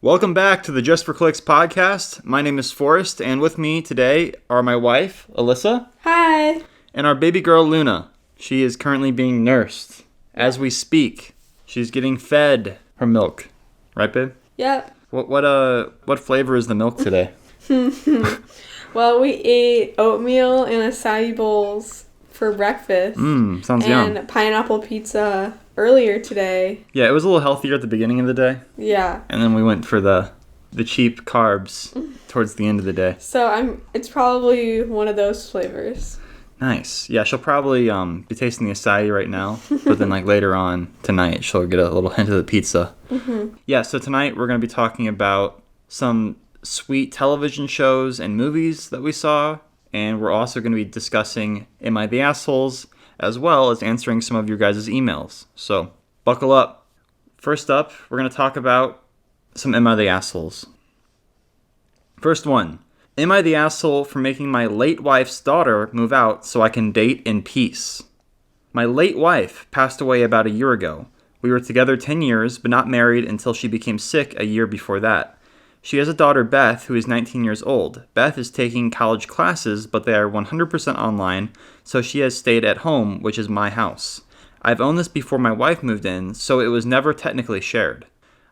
Welcome back to the Just for Clicks podcast. My name is Forrest, and with me today are my wife, Alyssa. Hi. And our baby girl, Luna. She is currently being nursed. As we speak, she's getting fed her milk. Right, babe? Yep. What flavor is the milk today? Well, we ate oatmeal and acai bowls for breakfast. Sounds yum. And pineapple pizza earlier today. Yeah, it was a little healthier at the beginning of the day. Yeah. And then we went for the cheap carbs towards the end of the day. So it's probably one of those flavors. Nice. Yeah, she'll probably be tasting the acai right now, but then later on tonight she'll get a little hint of the pizza. Mm-hmm. Yeah, so tonight we're going to be talking about some sweet television shows and movies that we saw, and we're also going to be discussing Am I the Assholes, as well as answering some of your guys' emails. So, buckle up. First up, we're going to talk about some Am I the Assholes. First one. Am I the asshole for making my late wife's daughter move out so I can date in peace? My late wife passed away about a year ago. We were together 10 years, but not married until she became sick a year before that. She has a daughter, Beth, who is 19 years old. Beth is taking college classes, but they are 100% online, so she has stayed at home, which is my house. I've owned this before my wife moved in, so it was never technically shared.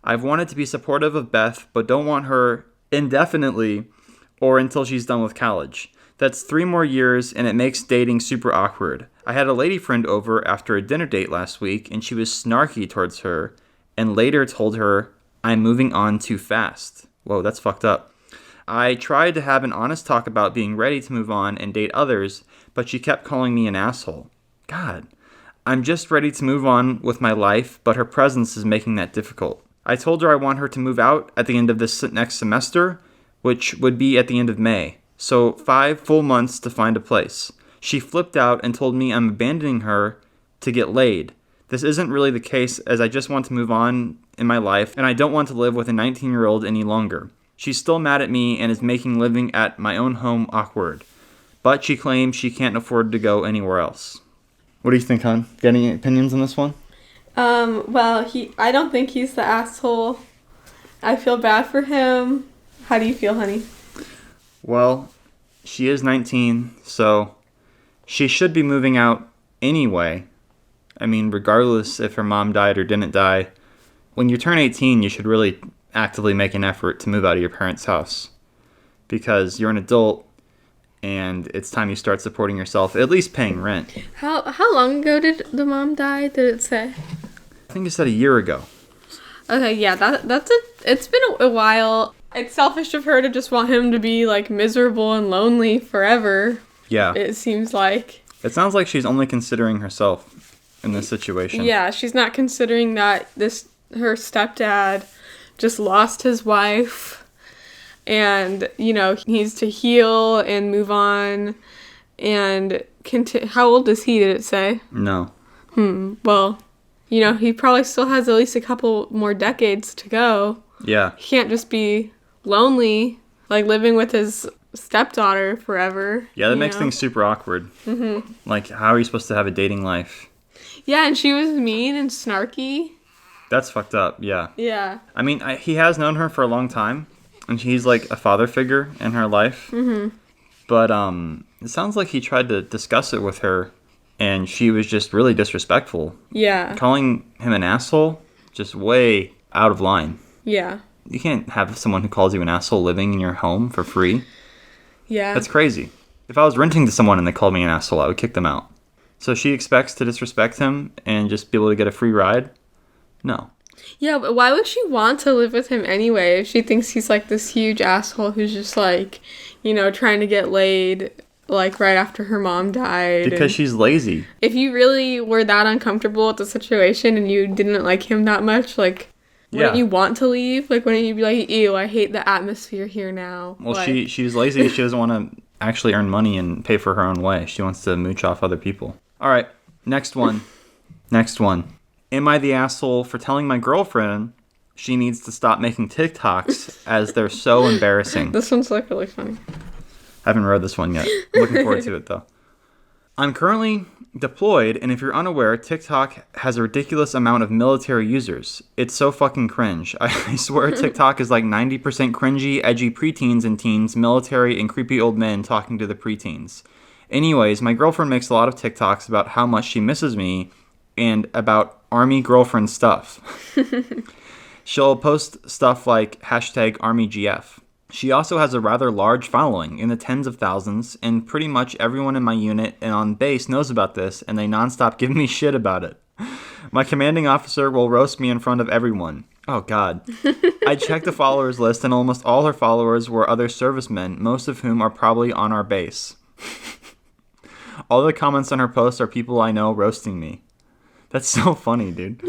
I've wanted to be supportive of Beth, but don't want her indefinitely or until she's done with college. That's 3 more years, and it makes dating super awkward. I had a lady friend over after a dinner date last week, and she was snarky towards her, and later told her, I'm moving on too fast. Whoa, that's fucked up. I tried to have an honest talk about being ready to move on and date others, but she kept calling me an asshole. God, I'm just ready to move on with my life, but her presence is making that difficult. I told her I want her to move out at the end of this next semester, which would be at the end of May, so 5 full months to find a place. She flipped out and told me I'm abandoning her to get laid. This isn't really the case, as I just want to move on in my life, and I don't want to live with a 19-year-old any longer. She's still mad at me and is making living at my own home awkward, but she claims she can't afford to go anywhere else. What do you think, hon? Got any opinions on this one? Well, I don't think he's the asshole. I feel bad for him. How do you feel, honey? Well, she is 19, so she should be moving out anyway. I mean, regardless if her mom died or didn't die, when you turn 18, you should really actively make an effort to move out of your parents' house. Because you're an adult, and it's time you start supporting yourself, at least paying rent. How long ago did the mom die, did it say? I think it said a year ago. Okay, yeah, it's been a while. It's selfish of her to just want him to be, miserable and lonely forever. Yeah. It seems like. It sounds like she's only considering herself in this situation. Yeah, she's not considering that her stepdad just lost his wife and, he needs to heal and move on and how old is he, did it say? No. Well, he probably still has at least a couple more decades to go. Yeah. He can't just be lonely, living with his stepdaughter forever. Yeah, that makes things super awkward. Mm-hmm. How are you supposed to have a dating life? Yeah, and she was mean and snarky. That's fucked up, yeah. Yeah. I mean, he has known her for a long time, and he's a father figure in her life. Mm-hmm. But it sounds like he tried to discuss it with her, and she was just really disrespectful. Yeah. Calling him an asshole, just way out of line. Yeah. You can't have someone who calls you an asshole living in your home for free. Yeah. That's crazy. If I was renting to someone and they called me an asshole, I would kick them out. So she expects to disrespect him and just be able to get a free ride? No. Yeah, but why would she want to live with him anyway if she thinks he's this huge asshole who's just trying to get laid right after her mom died? Because she's lazy. If you really were that uncomfortable with the situation and you didn't like him that much, wouldn't you want to leave? Wouldn't you be like, ew, I hate the atmosphere here now? Well, she's lazy. She doesn't want to actually earn money and pay for her own way. She wants to mooch off other people. All right, next one. Am I the asshole for telling my girlfriend she needs to stop making TikToks as they're so embarrassing? This one's really funny. I haven't read this one yet. I'm looking forward to it, though. I'm currently deployed, and if you're unaware, TikTok has a ridiculous amount of military users. It's so fucking cringe. I swear TikTok is like 90% cringy, edgy preteens and teens, military, and creepy old men talking to the preteens. Anyways, my girlfriend makes a lot of TikToks about how much she misses me and about army girlfriend stuff. She'll post stuff like #ArmyGF. She also has a rather large following in the tens of thousands, and pretty much everyone in my unit and on base knows about this, and they nonstop give me shit about it. My commanding officer will roast me in front of everyone. Oh, God. I checked the followers list, and almost all her followers were other servicemen, most of whom are probably on our base. All the comments on her posts are people I know roasting me. That's so funny, dude.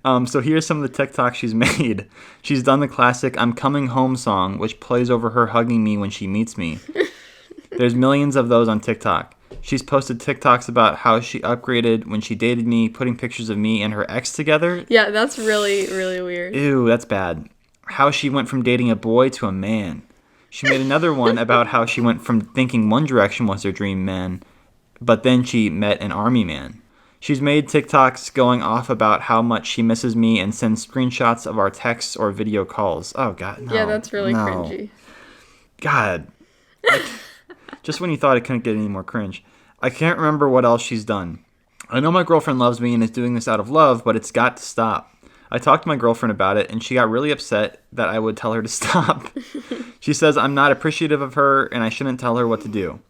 So here's some of the TikToks she's made. She's done the classic "I'm Coming Home" song, which plays over her hugging me when she meets me. There's millions of those on TikTok. She's posted TikToks about how she upgraded when she dated me, putting pictures of me and her ex together. Yeah, that's really, really weird. Ew, that's bad. How she went from dating a boy to a man. She made another one about how she went from thinking One Direction was her dream man, but then she met an army man. She's made TikToks going off about how much she misses me and sends screenshots of our texts or video calls. Oh, God, no. Yeah, that's really cringy. God. Just when you thought it couldn't get any more cringe. I can't remember what else she's done. I know my girlfriend loves me and is doing this out of love, but it's got to stop. I talked to my girlfriend about it, and she got really upset that I would tell her to stop. She says I'm not appreciative of her, and I shouldn't tell her what to do.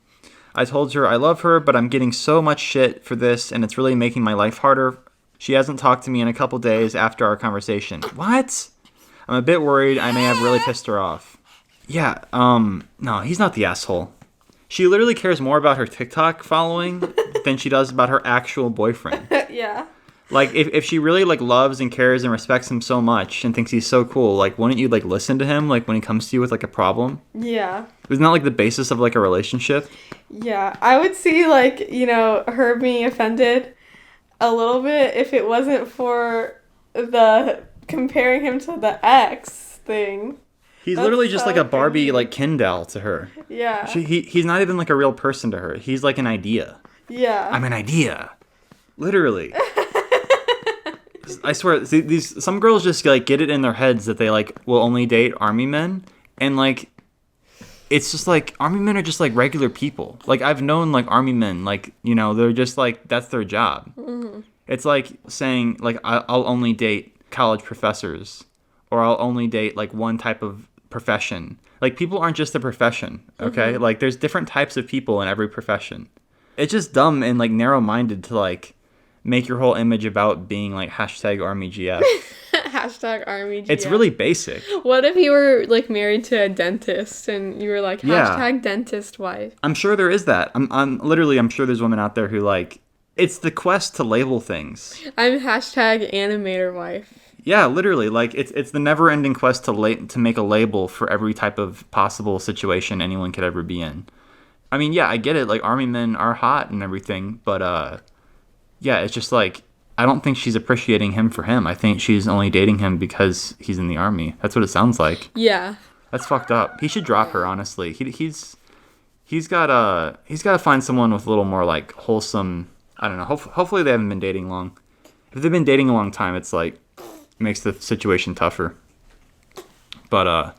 I told her I love her, but I'm getting so much shit for this, and it's really making my life harder. She hasn't talked to me in a couple days after our conversation. What? I'm a bit worried I may have really pissed her off. Yeah, no, he's not the asshole. She literally cares more about her TikTok following than she does about her actual boyfriend. Yeah. Like, if she really, like, loves and cares and respects him so much and thinks he's so cool, like, wouldn't you, like, listen to him, like, when he comes to you with, like, a problem? Yeah. Isn't that, like, the basis of, like, a relationship? Yeah. I would see, like, you know, her being offended a little bit if it wasn't for the comparing him to the ex thing. He's literally just, like, a Barbie, like, Ken doll to her. Yeah. He's not even, like, a real person to her. He's, like, an idea. Yeah. I'm an idea. Literally. I swear, some girls just, like, get it in their heads that they, like, will only date army men, and, like, it's just, like, army men are just, like, regular people. Like, I've known, like, army men, like, you know, they're just, like, that's their job. Mm-hmm. It's like saying, like, I'll only date college professors, or I'll only date, like, one type of profession. Like, people aren't just a profession, okay? Mm-hmm. Like, there's different types of people in every profession. It's just dumb and, like, narrow-minded to, like, make your whole image about being like #ArmyGF. #ArmyGF. It's really basic. What if you were like married to a dentist and you were like #dentist wife? I'm sure there is that. I'm sure there's women out there who like, it's the quest to label things. I'm #animator wife. Yeah, literally, like it's the never-ending quest to make a label for every type of possible situation anyone could ever be in. I mean, yeah, I get it. Like, army men are hot and everything, but yeah, it's just like, I don't think she's appreciating him for him. I think she's only dating him because he's in the army. That's what it sounds like. Yeah. That's fucked up. He should drop her, honestly. He's got to find someone with a little more like wholesome, I don't know. Hopefully they haven't been dating long. If they've been dating a long time, it's like, it makes the situation tougher. But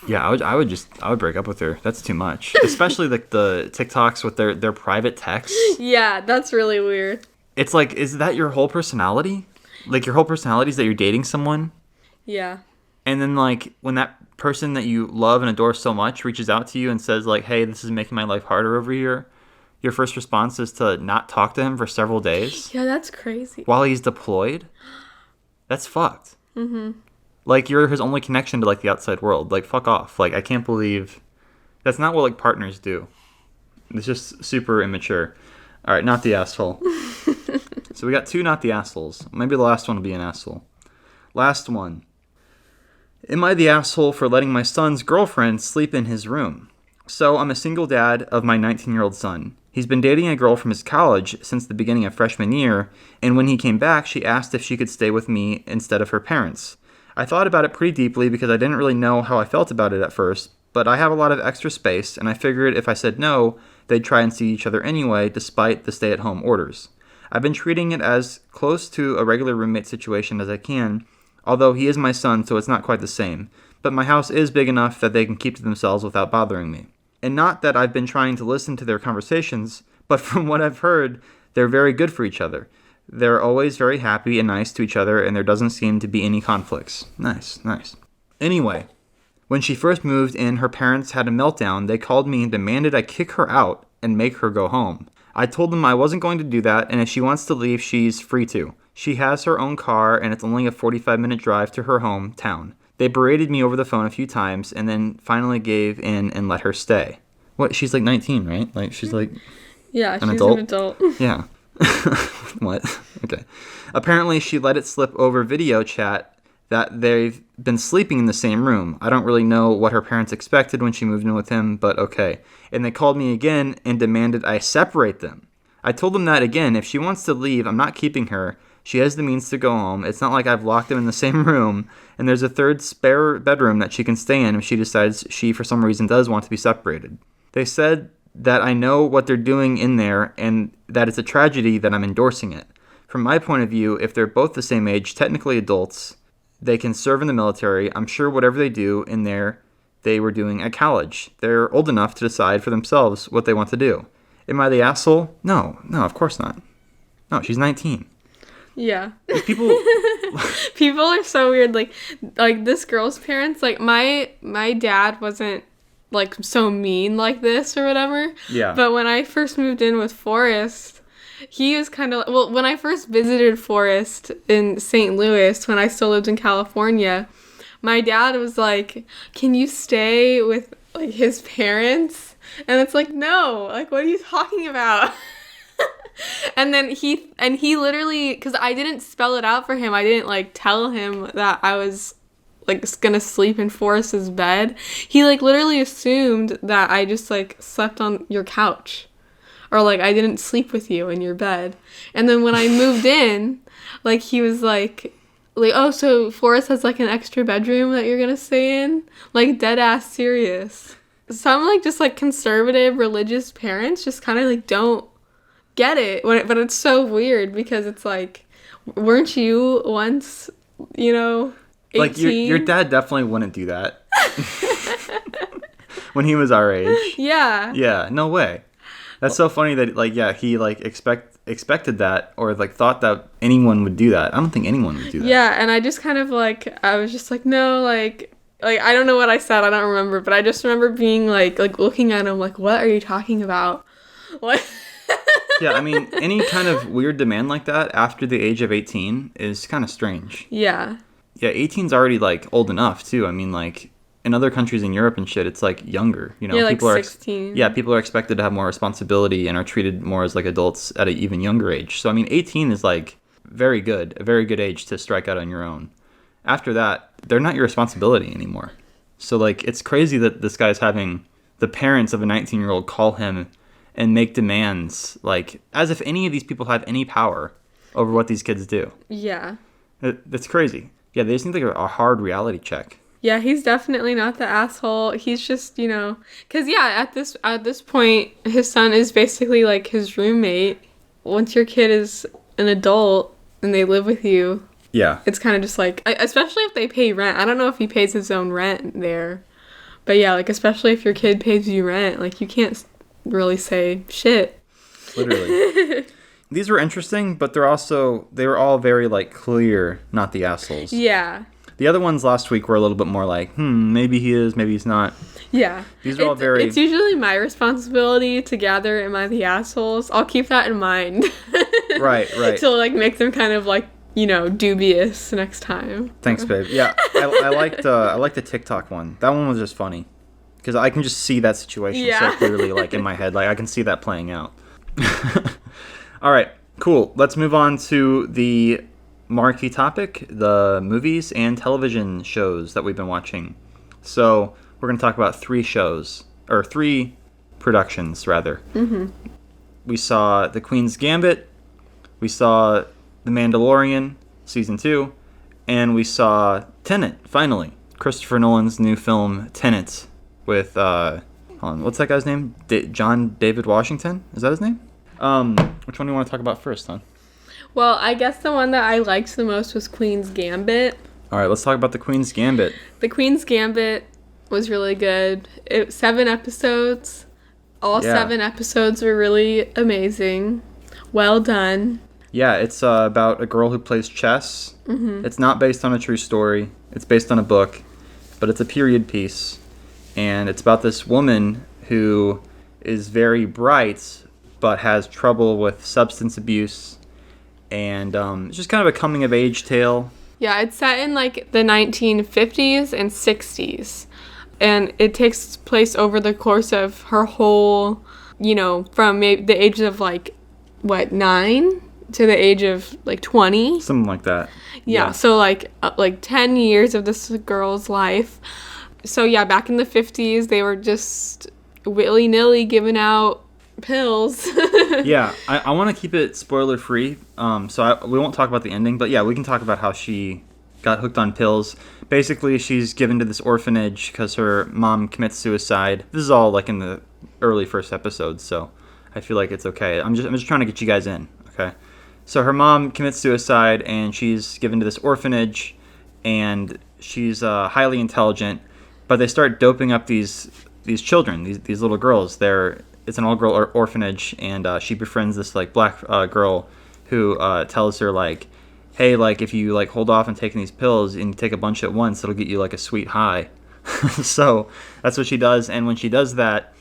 yeah, I would break up with her. That's too much. Especially like the TikToks with their private texts. Yeah, that's really weird. It's like, is that your whole personality? Like, your whole personality is that you're dating someone? Yeah. And then, like, when that person that you love and adore so much reaches out to you and says, like, hey, this is making my life harder over here, your first response is to not talk to him for several days? Yeah, that's crazy. While he's deployed? That's fucked. Mm-hmm. Like, you're his only connection to, like, the outside world. Like, fuck off. Like, I can't believe... That's not what, like, partners do. It's just super immature. All right, not the asshole. So we got 2 not the assholes. Maybe the last one will be an asshole. Last one. Am I the asshole for letting my son's girlfriend sleep in his room? So I'm a single dad of my 19-year-old son. He's been dating a girl from his college since the beginning of freshman year, and when he came back, she asked if she could stay with me instead of her parents. I thought about it pretty deeply because I didn't really know how I felt about it at first, but I have a lot of extra space, and I figured if I said no, they'd try and see each other anyway, despite the stay-at-home orders. I've been treating it as close to a regular roommate situation as I can, although he is my son, so it's not quite the same. But my house is big enough that they can keep to themselves without bothering me. And not that I've been trying to listen to their conversations, but from what I've heard, they're very good for each other. They're always very happy and nice to each other, and there doesn't seem to be any conflicts. Nice. Anyway, when she first moved in, her parents had a meltdown. They called me and demanded I kick her out and make her go home. I told them I wasn't going to do that, and if she wants to leave, she's free to. She has her own car, and it's only a 45-minute drive to her hometown. They berated me over the phone a few times, and then finally gave in and let her stay. What? She's like 19, right? Like, she's like Yeah, an she's adult? an adult. Yeah. What? Okay. Apparently, she let it slip over video chat that they've been sleeping in the same room. I don't really know what her parents expected when she moved in with him, but okay. And they called me again and demanded I separate them. I told them that again, if she wants to leave, I'm not keeping her. She has the means to go home. It's not like I've locked them in the same room, and there's a third spare bedroom that she can stay in if she decides she, for some reason, does want to be separated. They said that I know what they're doing in there and that it's a tragedy that I'm endorsing it. From my point of view, if they're both the same age, technically adults, they can serve in the military. I'm sure whatever they do in there, they were doing at college. They're old enough to decide for themselves what they want to do. Am I the asshole? No, of course not. No, she's 19. Yeah. People are so weird. Like this girl's parents, like my dad wasn't like so mean like this or whatever. Yeah. But when I first moved in with Forrest, he was kind of, well, when I first visited Forrest in St. Louis, when I still lived in California, my dad was like, can you stay with like his parents? And it's like, no, like, what are you talking about? And then he literally, because I didn't spell it out for him, I didn't like tell him that I was like gonna sleep in Forrest's bed. He like literally assumed that I just like slept on your couch, or like I didn't sleep with you in your bed. And then when I moved in, like he was like, oh, so Forrest has like an extra bedroom that you're gonna stay in? Like dead ass serious. Some like just like conservative religious parents just kind of like don't get it, but it's so weird because it's like, weren't you once, 18? Like your dad definitely wouldn't do that when he was our age. Yeah. Yeah, no way. That's so funny that like, yeah, he like expected that, or like thought that anyone would do that. I don't think anyone would do that. Yeah, and I just kind of like, I was just like, no, like I don't know what I said, I don't remember, but I just remember being like looking at him like, what are you talking about? What? Yeah, I mean, any kind of weird demand like that after the age of 18 is kind of strange. Yeah. Yeah, 18's already like old enough too. I mean, like in other countries in Europe and shit, it's like younger. You know, yeah, like people 16. Yeah, people are expected to have more responsibility and are treated more as like adults at an even younger age. So I mean, 18 is like a very good age to strike out on your own. After that, they're not your responsibility anymore. So like, it's crazy that this guy's having the parents of a 19-year-old call him and make demands, like, as if any of these people have any power over what these kids do. Yeah. That's crazy. Yeah, they just need like a hard reality check. Yeah, he's definitely not the asshole. He's just, because yeah, at this point, his son is basically like his roommate. Once your kid is an adult and they live with you, yeah, it's kind of just like, especially if they pay rent. I don't know if he pays his own rent there, but yeah, like especially if your kid pays you rent, like you can't really say shit. Literally. These were interesting, but they were all very like clear, not the assholes. Yeah. The other ones last week were a little bit more like, maybe he is, maybe he's not. Yeah. These are all very... It's usually my responsibility to gather, am I the assholes? I'll keep that in mind. Right. To like make them kind of like, dubious next time. Thanks, babe. Yeah, I liked the TikTok one. That one was just funny. Because I can just see that situation so clearly, like, in my head. Like, I can see that playing out. All right, cool. Let's move on to the marquee topic, the movies and television shows that we've been watching. So, we're going to talk about three productions, rather. Mm-hmm. We saw The Queen's Gambit, we saw The Mandalorian, Season 2, and we saw TENET, finally. Christopher Nolan's new film, TENET, with hold on, what's that guy's name? John David Washington? Is that his name? Which one do you want to talk about first, hon? Well, I guess the one that I liked the most was Queen's Gambit. All right, let's talk about the Queen's Gambit. The Queen's Gambit was really good. 7 episodes. All 7 episodes were really amazing. Well done. Yeah, it's about a girl who plays chess. Mm-hmm. It's not based on a true story. It's based on a book, but it's a period piece. And it's about this woman who is very bright, but has trouble with substance abuse. And it's just kind of a coming-of-age tale. Yeah, it's set in, like, the 1950s and 60s. And it takes place over the course of her whole, from maybe the age of, 9 to the age of, 20. Something like that. Yeah, so, 10 years of this girl's life. So, yeah, back in the 50s, they were just willy-nilly giving out pills. Yeah, I want to keep it spoiler-free, so we won't talk about the ending, but, yeah, we can talk about how she got hooked on pills. Basically, she's given to this orphanage because her mom commits suicide. This is all, in the early first episodes, so I feel like it's okay. I'm just trying to get you guys in, okay? So her mom commits suicide, and she's given to this orphanage, and she's highly intelligent, but they start doping up these children, these little girls. It's an all-girl orphanage, and she befriends this black girl who tells her hey, if you hold off on taking these pills and you take a bunch at once, it'll get you a sweet high. So that's what she does, and when she does that,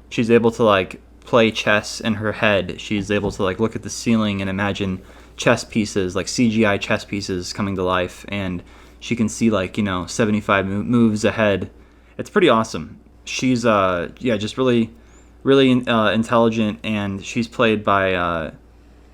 she's able to play chess in her head. She's able to look at the ceiling and imagine chess pieces, CGI chess pieces coming to life, and she can see 75 moves ahead. It's pretty awesome. She's just really intelligent, and she's played by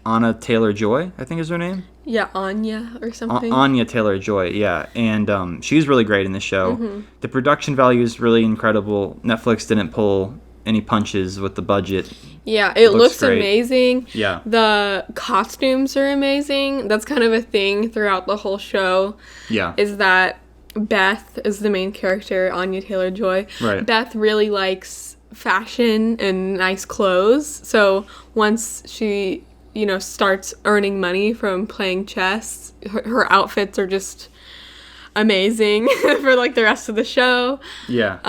Anya Taylor-Joy, I think is her name. Yeah, Anya or something. Anya Taylor-Joy, yeah. And she's really great in the show. Mm-hmm. The production value is really incredible. Netflix didn't pull any punches with the budget. Yeah, it looks amazing. Yeah. The costumes are amazing. That's kind of a thing throughout the whole show. Yeah. Is that Beth is the main character, Anya Taylor-Joy. Right. Beth really likes fashion and nice clothes. So once she starts earning money from playing chess, her outfits are just amazing for the rest of the show. Yeah.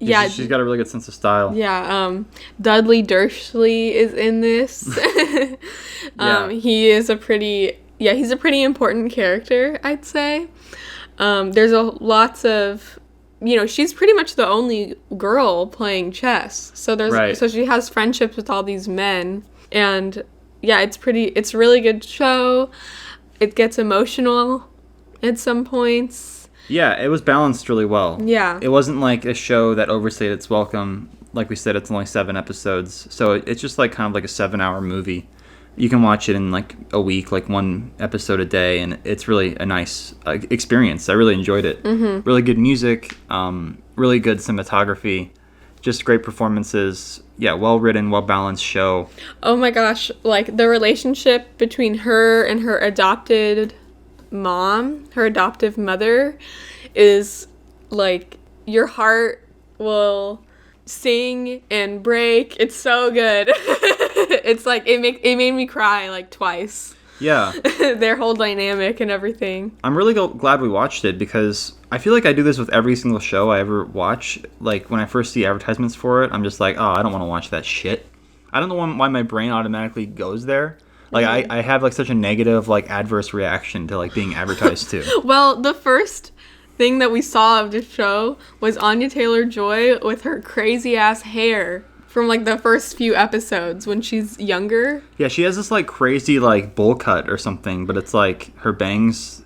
Yeah, she's got a really good sense of style. Yeah. Dudley Dursley is in this. He's a pretty important character, I'd say. There's lots of, she's pretty much the only girl playing chess. So she has friendships with all these men. And yeah, it's a really good show. It gets emotional at some points. Yeah, it was balanced really well. Yeah. It wasn't a show that overstayed its welcome. Like we said, it's only 7 episodes. So it's just kind of a 7-hour movie. You can watch it in a week, 1 episode a day, and it's really a nice experience. I really enjoyed it. Mm-hmm. Really good music, really good cinematography. Just great performances. Yeah, well-written, well-balanced show. Oh my gosh, the relationship between her and her adopted mom, her adoptive mother, is your heart will sing and break. It's so good. It's it made me cry twice. Yeah. Their whole dynamic and everything. I'm really glad we watched it because I feel I do this with every single show I ever watch. When I first see advertisements for it, I'm just I don't want to watch that shit. I don't know why my brain automatically goes there. I have such a negative adverse reaction to being advertised to. Well, the first thing that we saw of the show was Anya Taylor-Joy with her crazy ass hair from the first few episodes when she's younger. Yeah, she has this crazy bowl cut or something, but it's her bangs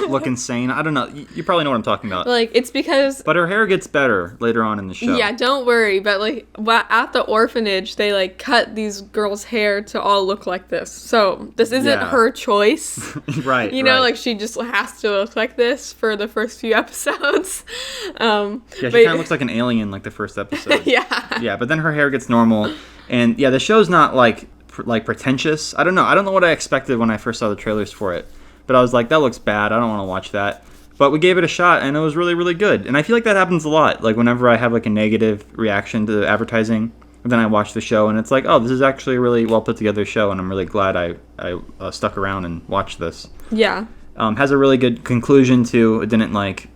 look insane. I don't know. You probably know what I'm talking about. It's because... But her hair gets better later on in the show. Yeah, don't worry. But, at the orphanage, they, cut these girls' hair to all look like this. So, this isn't her choice. Right, she just has to look like this for the first few episodes. Yeah, she kind of looks like an alien, the first episode. Yeah. Yeah, but then her hair gets normal. And, yeah, the show's not, pretentious. I don't know. I don't know what I expected when I first saw the trailers for it. But I was that looks bad. I don't want to watch that. But we gave it a shot, and it was really, really good. And I feel like that happens a lot. Like, whenever I have, like, a negative reaction to advertising, and then I watch the show, and it's like, oh, this is actually a really well put together show, and I'm really glad I stuck around and watched this. Yeah. Has a really good conclusion, too. It didn't, like,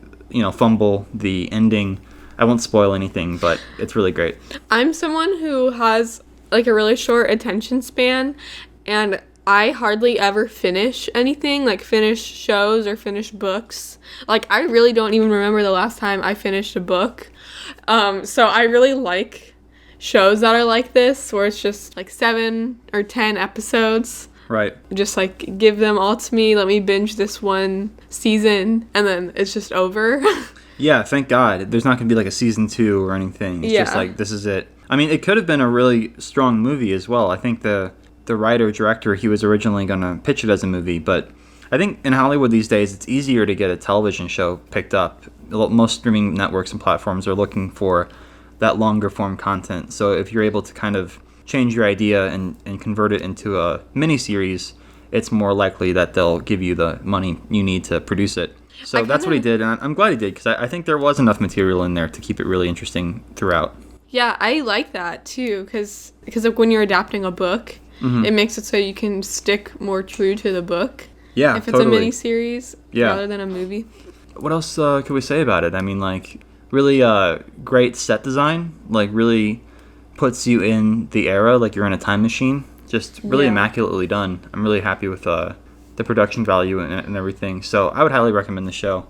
fumble the ending. I won't spoil anything, but it's really great. I'm someone who has, like, a really short attention span, and I hardly ever finish anything, like finish shows or finish books. Like, I really don't even remember the last time I finished a book. So I really like shows that are like this, where it's just like 7 or 10 episodes. Right. Just like give them all to me, let me binge this one season, and then it's just over. Yeah, thank God. There's not going to be like a season 2 or anything. It's just like, this is it. I mean, it could have been a really strong movie as well. I think the writer-director, he was originally going to pitch it as a movie, but I think in Hollywood these days, it's easier to get a television show picked up. Most streaming networks and platforms are looking for that longer form content. So if you're able to kind of change your idea and convert it into a miniseries, it's more likely that they'll give you the money you need to produce it. So that's what he did, and I'm glad he did, because I think there was enough material in there to keep it really interesting throughout. Yeah, I like that too, because like when you're adapting a book, it makes it so you can stick more true to the book. Yeah, if it's a miniseries rather than a movie. What else could we say about it? I mean, like, really great set design. Like, really puts you in the era, like you're in a time machine. Just really immaculately done. I'm really happy with the production value and everything. So I would highly recommend the show.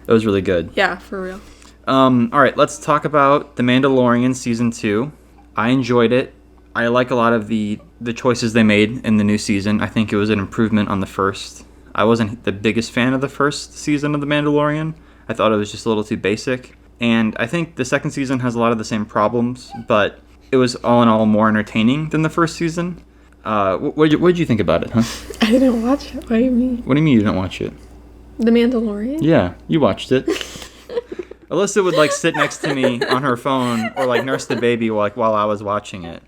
It was really good. Yeah, for real. All right, let's talk about The Mandalorian Season 2. I enjoyed it. I like a lot of the choices they made in the new season. I think it was an improvement on the first. I wasn't the biggest fan of the first season of The Mandalorian. I thought it was just a little too basic. And I think the second season has a lot of the same problems, but it was all in all more entertaining than the first season. What did you think about it, huh? I didn't watch it. What do you mean? What do you mean you didn't watch it? The Mandalorian? Yeah, you watched it. Alyssa would, like, sit next to me on her phone or, like, nurse the baby while I was watching it.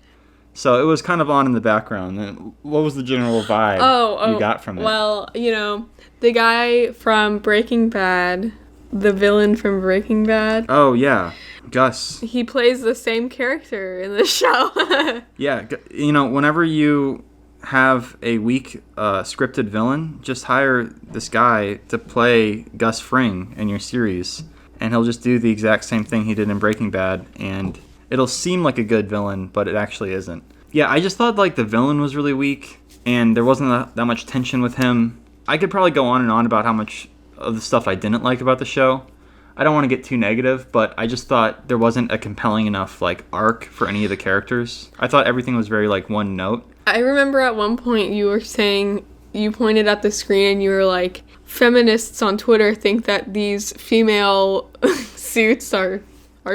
So it was kind of on in the background. And what was the general vibe you got from it? Well, the guy from Breaking Bad, the villain from Breaking Bad. Oh, yeah. Gus. He plays the same character in the show. Yeah. Whenever you have a weak scripted villain, just hire this guy to play Gus Fring in your series. And he'll just do the exact same thing he did in Breaking Bad, and it'll seem like a good villain, but it actually isn't. Yeah, I just thought, like, the villain was really weak, and there wasn't that much tension with him. I could probably go on and on about how much of the stuff I didn't like about the show. I don't want to get too negative, but I just thought there wasn't a compelling enough, like, arc for any of the characters. I thought everything was very, like, one note. I remember at one point you were saying, you pointed at the screen and you were like, feminists on Twitter think that these female suits are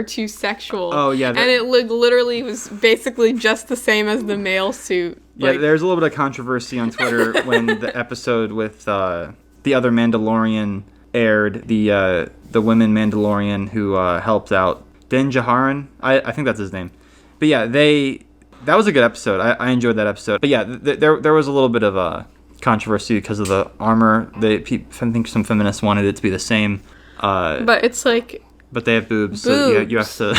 too sexual. Oh, yeah. And it literally was basically just the same as the male suit. Yeah, there's a little bit of controversy on Twitter when the episode with the other Mandalorian aired, the women Mandalorian who helped out Din Djarin. I think that's his name. But yeah, that was a good episode. I enjoyed that episode. But yeah, there was a little bit of a controversy because of the armor. I think some feminists wanted it to be the same. But it's like... But they have boobs. So you have to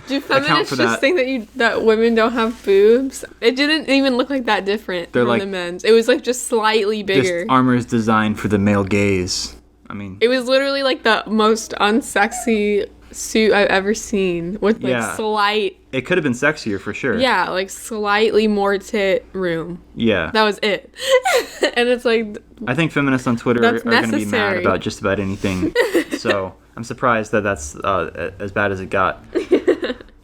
do feminists just think that women don't have boobs? It didn't even look like that different from the men's. It was like just slightly bigger. This armor is designed for the male gaze. I mean... It was literally like the most unsexy suit I've ever seen with like slight... It could have been sexier for sure. Yeah, like slightly more tit room. Yeah. That was it. And it's like... I think feminists on Twitter are going to be mad about just about anything. So I'm surprised that that's as bad as it got.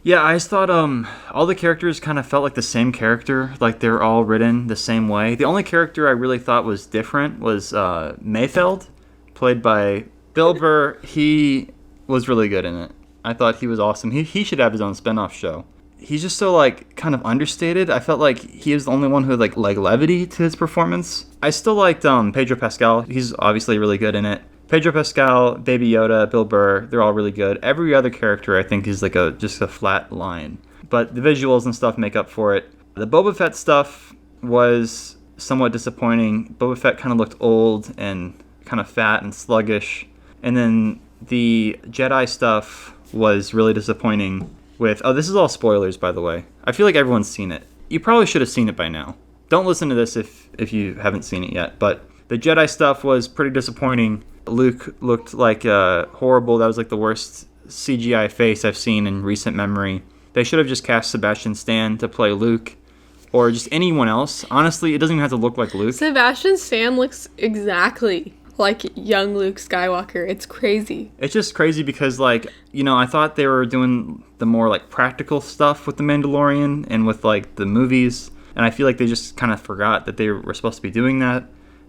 Yeah, I just thought all the characters kind of felt like the same character. Like they're all written the same way. The only character I really thought was different was Mayfeld, played by Bill Burr. He was really good in it. I thought he was awesome. He should have his own spinoff show. He's just so, like, kind of understated. I felt like he was the only one who had, like levity to his performance. I still liked Pedro Pascal. He's obviously really good in it. Pedro Pascal, Baby Yoda, Bill Burr, they're all really good. Every other character, I think, is like just a flat line. But the visuals and stuff make up for it. The Boba Fett stuff was somewhat disappointing. Boba Fett kind of looked old and kind of fat and sluggish. And then the Jedi stuff was really disappointing with... Oh, this is all spoilers, by the way. I feel like everyone's seen it. You probably should have seen it by now. Don't listen to this if you haven't seen it yet. But the Jedi stuff was pretty disappointing. Luke looked like horrible. That was like the worst CGI face I've seen in recent memory. They should have just cast Sebastian Stan to play Luke. Or just anyone else. Honestly, it doesn't even have to look like Luke. Sebastian Stan looks exactly like young Luke Skywalker. It's crazy. It's just crazy because, like, you know, I thought they were doing the more, like, practical stuff with The Mandalorian and with, like, the movies. And I feel like they just kind of forgot that they were supposed to be doing that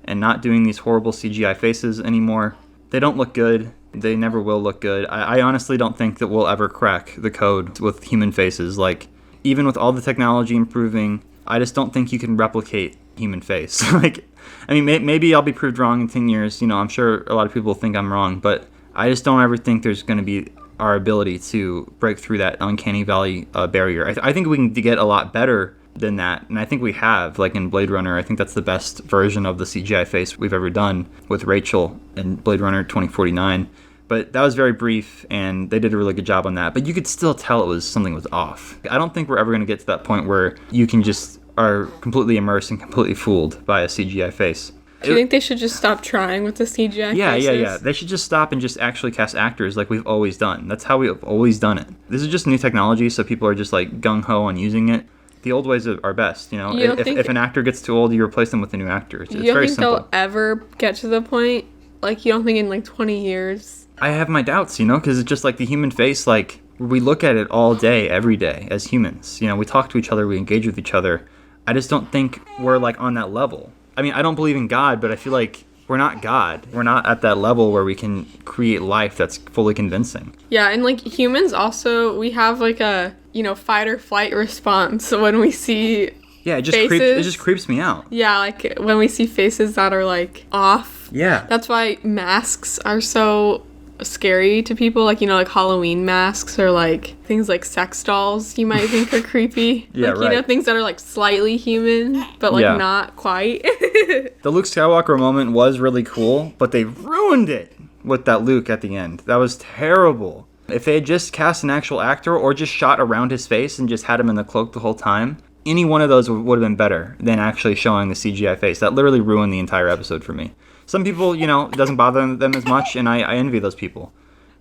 and not doing these horrible CGI faces anymore. They don't look good. They never will look good. I honestly don't think that we'll ever crack the code with human faces. Like, even with all the technology improving, I just don't think you can replicate human face. Like, I mean, maybe I'll be proved wrong in 10 years. You know, I'm sure a lot of people think I'm wrong, but I just don't ever think there's going to be our ability to break through that uncanny valley barrier. I think we can get a lot better than that, and I think we have, like in Blade Runner. I think that's the best version of the CGI face we've ever done with Rachel in Blade Runner 2049. But that was very brief, and they did a really good job on that. But you could still tell something was off. I don't think we're ever going to get to that point where you can just are completely immersed and completely fooled by a CGI face. Do you think they should just stop trying with the CGI faces? Yeah. They should just stop and just actually cast actors like we've always done. That's how we've always done it. This is just new technology, so people are just like gung-ho on using it. The old ways are best, you know? If an actor gets too old, you replace them with a new actor. It's very simple. You don't think they'll ever get to the point? Like, you don't think in like 20 years? I have my doubts, you know, because it's just like the human face, like, we look at it all day, every day, as humans. You know, we talk to each other, we engage with each other. I just don't think we're, like, on that level. I mean, I don't believe in God, but I feel like we're not God. We're not at that level where we can create life that's fully convincing. Yeah, and, like, humans also, we have, like, a, you know, fight or flight response when we see faces. It just creeps me out. Yeah, like, when we see faces that are, like, off. Yeah. That's why masks are so scary to people, like, you know, like Halloween masks or like things like sex dolls you might think are creepy. Yeah, like, you know, things that are like slightly human but like not quite. The Luke Skywalker moment was really cool, but they ruined it with that Luke at the end. That was terrible. If they had just cast an actual actor or just shot around his face and just had him in the cloak the whole time, any one of those would have been better than actually showing the CGI face. That literally ruined the entire episode for me. Some people, you know, it doesn't bother them as much, and I envy those people.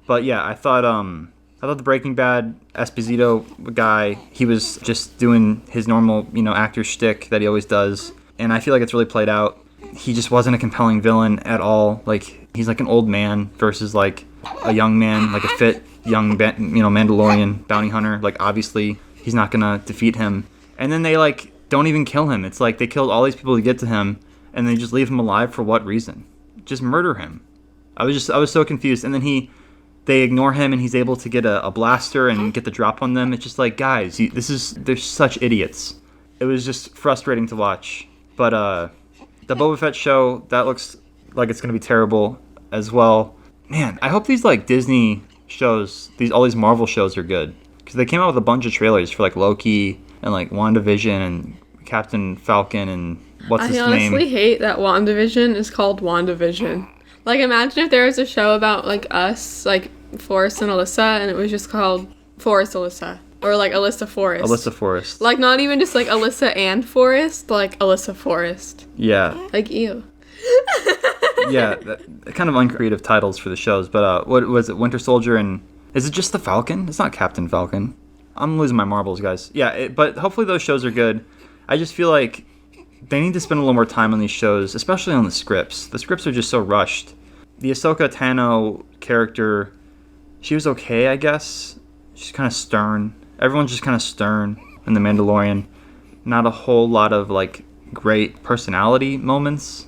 But yeah, I thought the Breaking Bad Esposito guy, he was just doing his normal, you know, actor shtick that he always does, and I feel like it's really played out. He just wasn't a compelling villain at all. Like, he's like an old man versus like a young man, like a fit young, Mandalorian bounty hunter. Like, obviously, he's not gonna defeat him. And then they like don't even kill him. It's like they killed all these people to get to him. And they just leave him alive for what reason? Just murder him. I was so confused. And then they ignore him, and he's able to get a blaster and get the drop on them. It's just like, guys, they're such idiots. It was just frustrating to watch. But the Boba Fett show, that looks like it's gonna be terrible as well. Man, I hope these like Disney shows, all these Marvel shows are good, because they came out with a bunch of trailers for like Loki and like WandaVision and Captain Falcon and what's his name? I honestly hate that WandaVision is called WandaVision. Like, imagine if there was a show about, like, us, like, Forrest and Alyssa, and it was just called Forrest Alyssa. Or, like, Alyssa Forrest. Alyssa Forrest. Like, not even just, like, Alyssa and Forrest, but, like, Alyssa Forrest. Yeah. Like, ew. Yeah, kind of uncreative titles for the shows, but what was it, Winter Soldier and... Is it just the Falcon? It's not Captain Falcon. I'm losing my marbles, guys. Yeah, but hopefully those shows are good. I just feel like they need to spend a little more time on these shows, especially on the scripts. The scripts are just so rushed. The Ahsoka Tano character, she was okay, I guess. She's kind of stern. Everyone's just kind of stern in The Mandalorian. Not a whole lot of, like, great personality moments.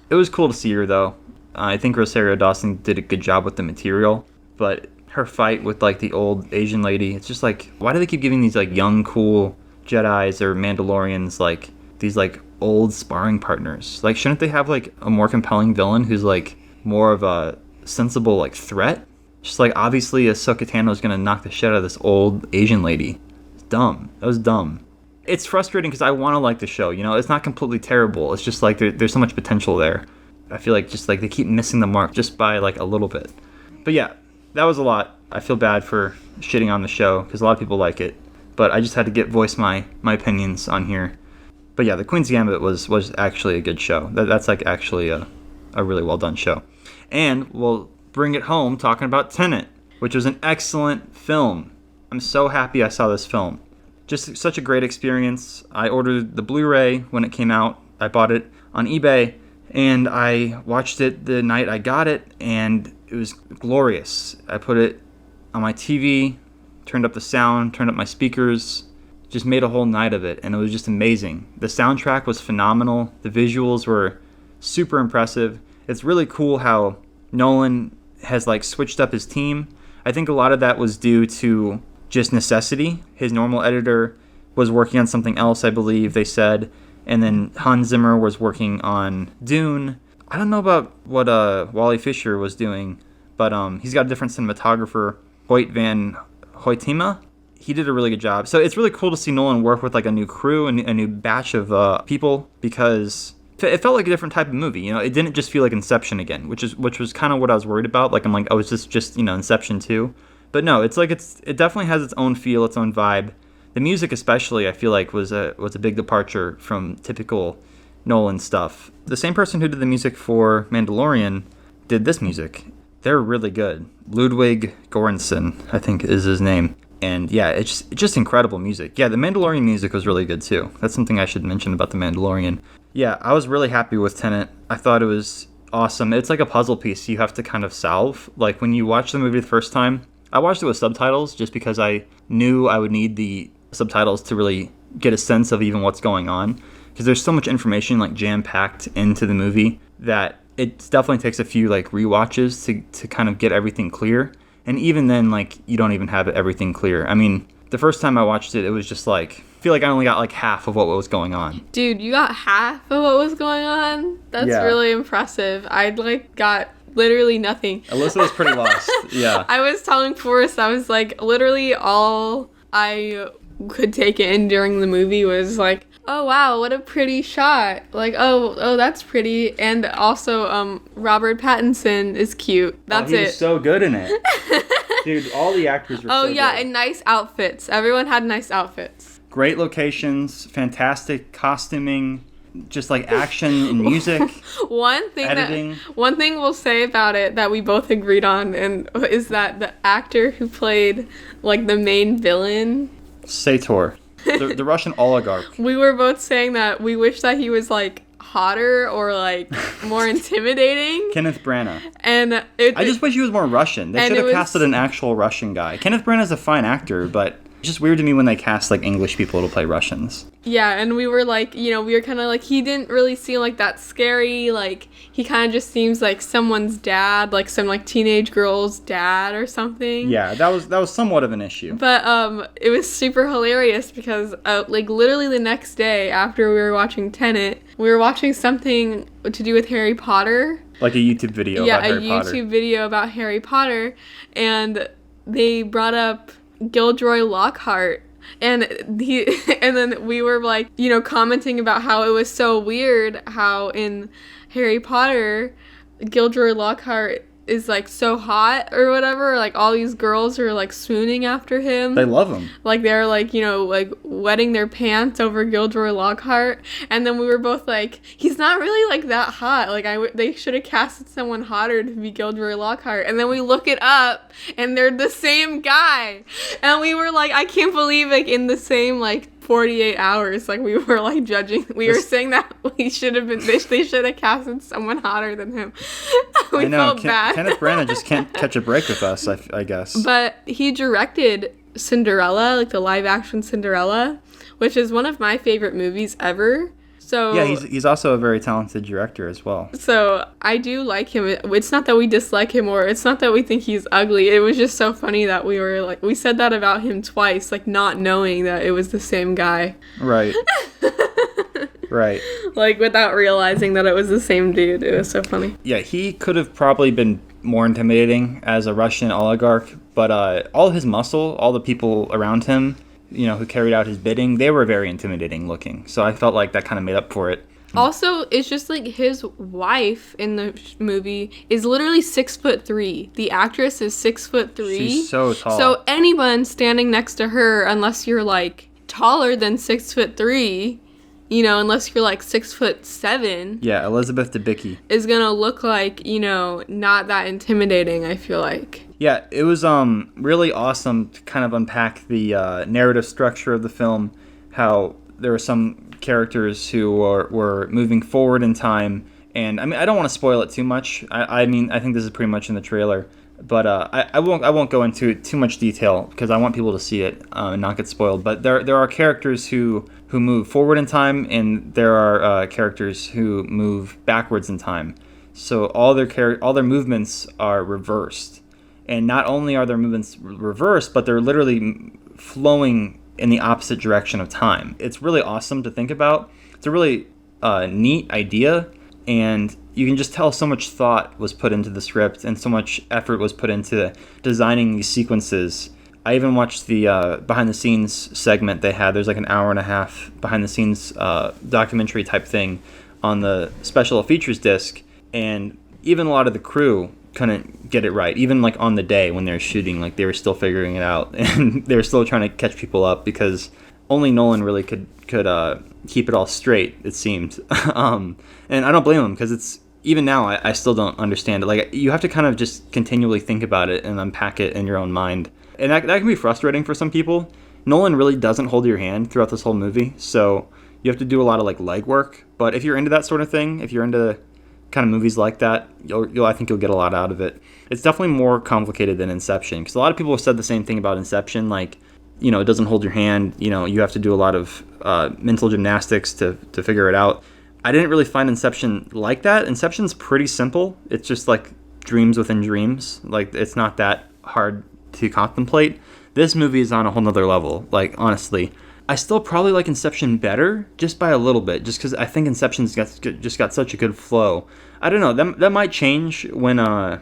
It was cool to see her, though. I think Rosario Dawson did a good job with the material, but her fight with, like, the old Asian lady, it's just like, why do they keep giving these, like, young, cool Jedis or Mandalorians, like, these, like, old sparring partners? Like, shouldn't they have, like, a more compelling villain who's, like, more of a sensible, like, threat? Just, like, obviously Ahsoka Tano is gonna knock the shit out of this old Asian lady. It's dumb. That was dumb. It's frustrating because I want to like the show, you know? It's not completely terrible. It's just, like, there's so much potential there. I feel like just, like, they keep missing the mark just by, like, a little bit. But yeah, that was a lot. I feel bad for shitting on the show because a lot of people like it. But I just had to voice my opinions on here. But yeah, The Queen's Gambit was actually a good show. That's like actually a really well done show. And we'll bring it home talking about Tenet, which was an excellent film. I'm so happy I saw this film. Just such a great experience. I ordered the Blu-ray when it came out. I bought it on eBay, and I watched it the night I got it, and it was glorious. I put it on my TV, turned up the sound, turned up my speakers, just made a whole night of it, and it was just amazing. The soundtrack was phenomenal. The visuals were super impressive. It's really cool how Nolan has like switched up his team. I think a lot of that was due to just necessity. His normal editor was working on something else, I believe they said, and then Hans Zimmer was working on Dune. I don't know about what Wally Fisher was doing, but he's got a different cinematographer, Hoyt van Hoytema. He did a really good job. So it's really cool to see Nolan work with like a new crew and a new batch of people, because it felt like a different type of movie. You know, it didn't just feel like Inception again, which was kind of what I was worried about. Like I'm like, oh, is this just Inception 2? But no, it's like it definitely has its own feel, its own vibe. The music especially, I feel like was a big departure from typical Nolan stuff. The same person who did the music for Mandalorian did this music. They're really good. Ludwig Göransson, I think is his name. And yeah, it's just incredible music. Yeah, the Mandalorian music was really good too. That's something I should mention about the Mandalorian. Yeah, I was really happy with Tenet. I thought it was awesome. It's like a puzzle piece you have to kind of solve. Like when you watch the movie the first time, I watched it with subtitles just because I knew I would need the subtitles to really get a sense of even what's going on. Because there's so much information like jam-packed into the movie that it definitely takes a few like rewatches to kind of get everything clear. And even then, like, you don't even have everything clear. I mean, the first time I watched it, it was just like, I feel like I only got like half of what was going on. Dude, you got half of what was going on? That's really impressive. I like got literally nothing. Alyssa was pretty lost. Yeah. I was telling Forrest, I was like, literally all I could take in during the movie was like, oh wow, what a pretty shot. Like, oh that's pretty. And also Robert Pattinson is cute. That's he was so good in it. Dude, all the actors were so good. Oh yeah, and nice outfits. Everyone had nice outfits. Great locations, fantastic costuming, just like action and music. Editing. One thing we'll say about it that we both agreed on and is that the actor who played like the main villain, Sator, the Russian oligarch. We were both saying that we wish that he was like hotter or like more intimidating. Kenneth Branagh. And I just wish he was more Russian. They should have casted an actual Russian guy. Kenneth Branagh's a fine actor, but it's just weird to me when they cast like English people to play Russians. Yeah, and we were like, we were kind of like, he didn't really seem like that scary. Like, he kind of just seems like someone's dad, like some like teenage girl's dad or something. Yeah, that was somewhat of an issue. But it was super hilarious because like literally the next day after we were watching Tenet, we were watching something to do with Harry Potter. Like a YouTube video about Harry Potter. Yeah, a YouTube video about Harry Potter, and they brought up Gilderoy Lockhart. And then we were like, commenting about how it was so weird how in Harry Potter, Gilderoy Lockhart is like so hot or whatever. Like all these girls are like swooning after him. They love him. Like they're like, like wetting their pants over Gilderoy Lockhart. And then we were both like, he's not really like that hot. Like they should have casted someone hotter to be Gilderoy Lockhart. And then we look it up and they're the same guy. And we were like, I can't believe like in the same like 48 hours, like we were like judging. We were saying that they should have casted someone hotter than him. We felt bad. Kenneth Branagh just can't catch a break with us, I guess. But he directed Cinderella, like the live action Cinderella, which is one of my favorite movies ever. So yeah, he's also a very talented director as well. So I do like him. It's not that we dislike him or it's not that we think he's ugly. It was just so funny that we were like, we said that about him twice, like not knowing that it was the same guy. Right. Right. Like without realizing that it was the same dude. It was so funny. Yeah, he could have probably been more intimidating as a Russian oligarch, but all his muscle, all the people around him, who carried out his bidding, they were very intimidating looking. So I felt like that kind of made up for it. Also, it's just like his wife in the movie is literally 6'3". The actress is 6'3". She's so tall. So anyone standing next to her, unless you're like taller than 6'3", you know, unless you're like 6'7". Yeah, Elizabeth Debicki is gonna look like, you know, not that intimidating, I feel like. Yeah, it was really awesome to kind of unpack the narrative structure of the film, how there were some characters who were moving forward in time, and I mean, I don't want to spoil it too much. I mean, I think this is pretty much in the trailer, but I won't go into too much detail because I want people to see it and not get spoiled. But there are characters who move forward in time, and there are characters who move backwards in time. So all their movements are reversed, and not only are their movements reversed, but they're literally flowing in the opposite direction of time. It's really awesome to think about. It's a really neat idea, and you can just tell so much thought was put into the script and so much effort was put into designing these sequences. I even watched the behind-the-scenes segment they had. There's like an hour and a half behind-the-scenes documentary type thing on the special features disc, and even a lot of the crew couldn't get it right. Even like on the day when they were shooting, like they were still figuring it out, and they were still trying to catch people up because only Nolan really could keep it all straight, it seemed. And I don't blame him, because it's even now I still don't understand it. Like, you have to kind of just continually think about it and unpack it in your own mind, and that can be frustrating for some people. Nolan really doesn't hold your hand throughout this whole movie, so you have to do a lot of like legwork. But if you're into that sort of thing, if you're into kind of movies like that, I think you'll get a lot out of it. It's definitely more complicated than Inception, because a lot of people have said the same thing about Inception, like, you know, it doesn't hold your hand, you know, you have to do a lot of mental gymnastics to figure it out. I didn't really find Inception like that. Inception's pretty simple. It's just like dreams within dreams. Like, it's not that hard to contemplate. This movie is on a whole nother level. Like, honestly, I still probably like Inception better, just by a little bit, just because I think Inception's just got such a good flow. I don't know, that might change when I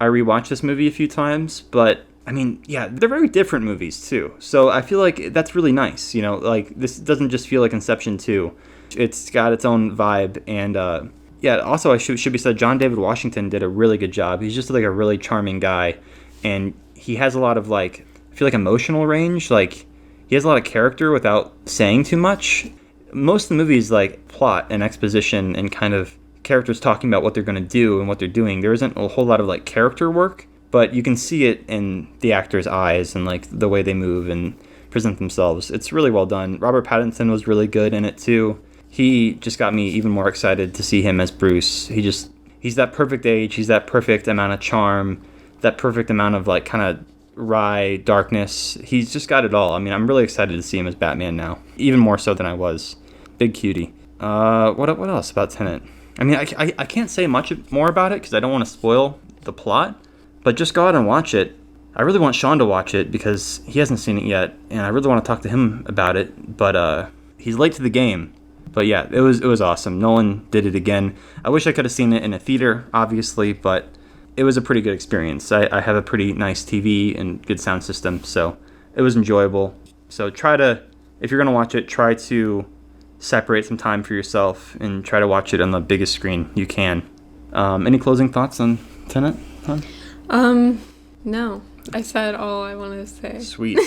rewatch this movie a few times, but I mean, yeah, they're very different movies too. So I feel like that's really nice, you know, like this doesn't just feel like Inception 2. It's got its own vibe, and yeah, also I should be said, John David Washington did a really good job. He's just like a really charming guy, and he has a lot of like, I feel like emotional range, like he has a lot of character without saying too much. Most of the movie is like plot and exposition and kind of characters talking about what they're going to do and what they're doing. There isn't a whole lot of like character work, but you can see it in the actors' eyes and like the way they move and present themselves. It's really well done. Robert Pattinson was really good in it too. He just got me even more excited to see him as Bruce. He's that perfect age. He's that perfect amount of charm, that perfect amount of like kind of wry darkness. He's just got it all. I mean, I'm really excited to see him as Batman now, even more so than I was. Big cutie. What else about Tenet? I mean, I can't say much more about it because I don't want to spoil the plot, but just go out and watch it. I really want Sean to watch it because he hasn't seen it yet, and I really want to talk to him about it, but he's late to the game. But yeah, it was awesome. Nolan did it again. I wish I could have seen it in a theater, obviously, but it was a pretty good experience. I have a pretty nice TV and good sound system, so it was enjoyable. So if you're going to watch it, try to separate some time for yourself and try to watch it on the biggest screen you can. Any closing thoughts on Tenet? Huh? No. I said all I wanted to say. Sweet.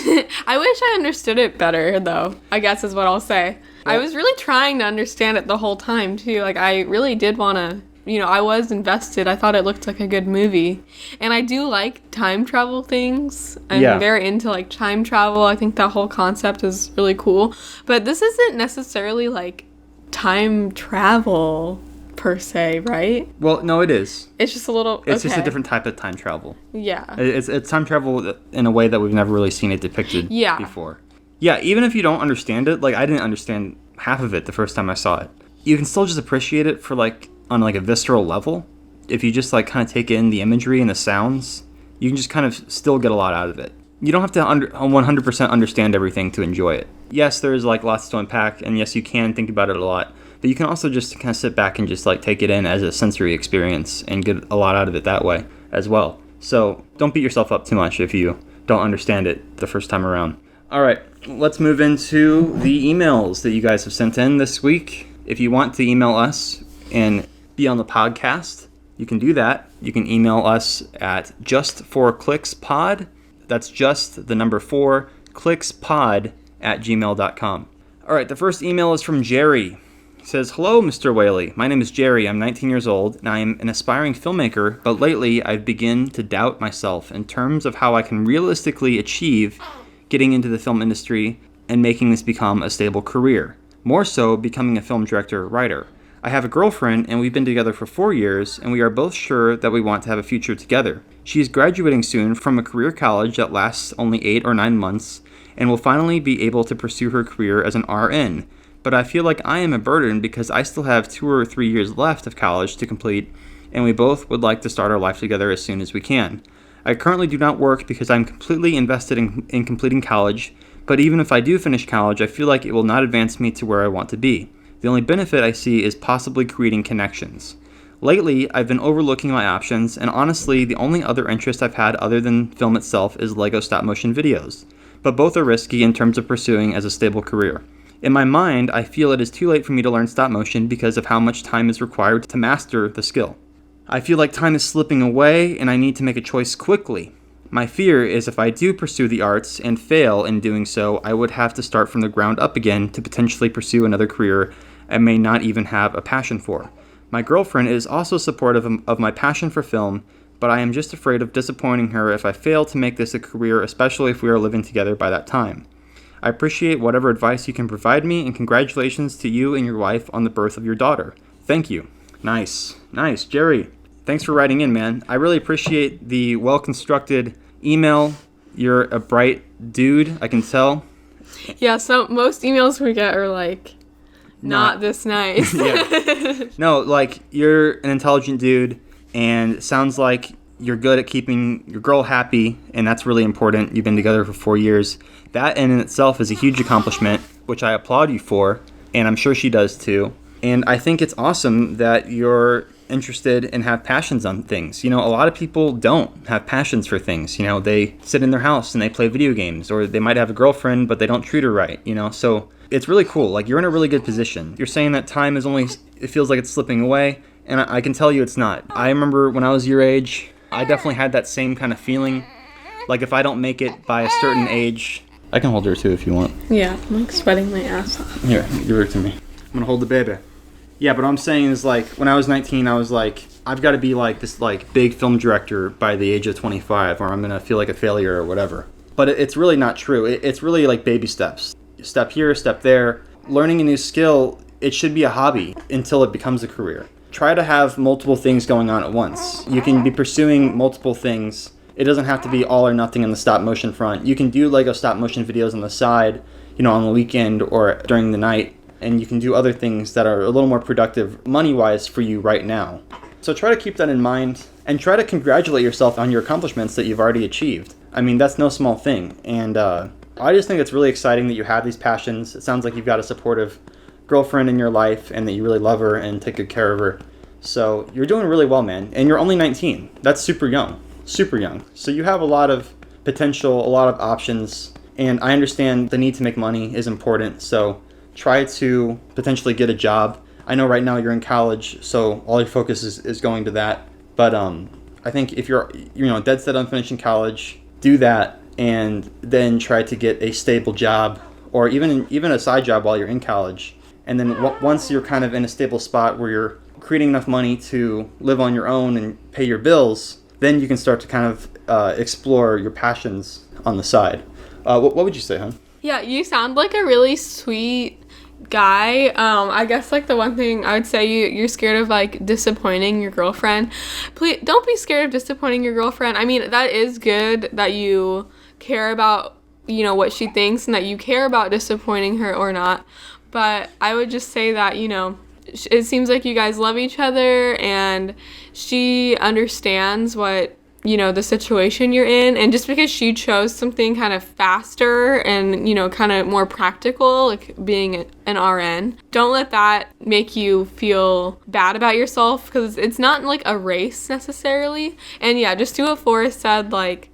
I wish I understood it better, though, I guess is what I'll say. Yeah. I was really trying to understand it the whole time, too. Like, I really did want to, you know, I was invested. I thought it looked like a good movie. And I do like time travel things. I'm very into, like, time travel. I think that whole concept is really cool. But this isn't necessarily, like, time travel per se, right? Well, no, it is. It's just a little... It's just a different type of time travel. Yeah. It's time travel in a way that we've never really seen it depicted before. Yeah, even if you don't understand it, like, I didn't understand half of it the first time I saw it. You can still just appreciate it for, like, on, like, a visceral level. If you just, like, kind of take in the imagery and the sounds, you can just kind of still get a lot out of it. You don't have to 100% understand everything to enjoy it. Yes, there's, like, lots to unpack, and yes, you can think about it a lot. But you can also just kind of sit back and just like take it in as a sensory experience and get a lot out of it that way as well. So don't beat yourself up too much if you don't understand it the first time around. All right, let's move into the emails that you guys have sent in this week. If you want to email us and be on the podcast, you can do that. You can email us at just4clickspod. That's just the number 4, clickspod@gmail.com. All right, the first email is from Jerry. He says, "Hello, Mr. Whaley. My name is Jerry. I'm 19 years old, and I am an aspiring filmmaker, but lately I've begun to doubt myself in terms of how I can realistically achieve getting into the film industry and making this become a stable career. More so, becoming a film director or writer. I have a girlfriend, and we've been together for 4 years, and we are both sure that we want to have a future together. She is graduating soon from a career college that lasts only 8 or 9 months, and will finally be able to pursue her career as an RN. But I feel like I am a burden because I still have 2 or 3 years left of college to complete, and we both would like to start our life together as soon as we can. I currently do not work because I'm completely invested in completing college, but even if I do finish college, I feel like it will not advance me to where I want to be. The only benefit I see is possibly creating connections. Lately, I've been overlooking my options, and honestly, the only other interest I've had other than film itself is Lego stop-motion videos, but both are risky in terms of pursuing as a stable career. In my mind, I feel it is too late for me to learn stop-motion because of how much time is required to master the skill. I feel like time is slipping away, and I need to make a choice quickly. My fear is if I do pursue the arts and fail in doing so, I would have to start from the ground up again to potentially pursue another career I may not even have a passion for. My girlfriend is also supportive of my passion for film, but I am just afraid of disappointing her if I fail to make this a career, especially if we are living together by that time. I appreciate whatever advice you can provide me, and congratulations to you and your wife on the birth of your daughter. Thank you." Nice, Jerry. Thanks for writing in, man. I really appreciate the well-constructed email. You're a bright dude, I can tell. Yeah, so most emails we get are like, not this nice. Yeah. No, like, you're an intelligent dude, and it sounds like you're good at keeping your girl happy, and that's really important. You've been together for 4 years. That in itself is a huge accomplishment, which I applaud you for, and I'm sure she does too. And I think it's awesome that you're interested and have passions on things. You know, a lot of people don't have passions for things. You know, they sit in their house and they play video games, or they might have a girlfriend, but they don't treat her right, you know? So it's really cool. Like, you're in a really good position. You're saying that time is only, it feels like it's slipping away, and I can tell you it's not. I remember when I was your age, I definitely had that same kind of feeling. Like, if I don't make it by a certain age, I can hold her too if you want. Yeah, I'm like sweating my ass off. Here, give her to me. I'm gonna hold the baby. Yeah, but what I'm saying is, like, when I was 19, I was like, I've got to be like this like big film director by the age of 25, or I'm gonna feel like a failure or whatever. But it's really not true. It's really like baby steps. Step here, step there. Learning a new skill, it should be a hobby until it becomes a career. Try to have multiple things going on at once. You can be pursuing multiple things. It doesn't have to be all or nothing in the stop motion front. You can do Lego stop motion videos on the side, you know, on the weekend or during the night. And you can do other things that are a little more productive money-wise for you right now. So try to keep that in mind, and try to congratulate yourself on your accomplishments that you've already achieved. I mean, that's no small thing. And I just think it's really exciting that you have these passions. It sounds like you've got a supportive girlfriend in your life and that you really love her and take good care of her. So you're doing really well, man. And you're only 19. That's super young. Super young. So you have a lot of potential, a lot of options. And I understand the need to make money is important. So try to potentially get a job. I know right now you're in college, so all your focus is going to that. But I think if you're dead set on finishing college, do that, and then try to get a stable job, or even a side job while you're in college. And then once you're kind of in a stable spot where you're creating enough money to live on your own and pay your bills, then you can start to kind of explore your passions on the side. What would you say, hon? Yeah, you sound like a really sweet guy. I guess like the one thing I would say, you're scared of like disappointing your girlfriend. Please don't be scared of disappointing your girlfriend. I mean, that is good that you care about, you know, what she thinks, and that you care about disappointing her or not. But I would just say that, you know, it seems like you guys love each other, and she understands what, you know, the situation you're in. And just because she chose something kind of faster and, you know, kind of more practical, like being an RN, don't let that make you feel bad about yourself, because it's not like a race necessarily. And yeah, just do what Forrest said, like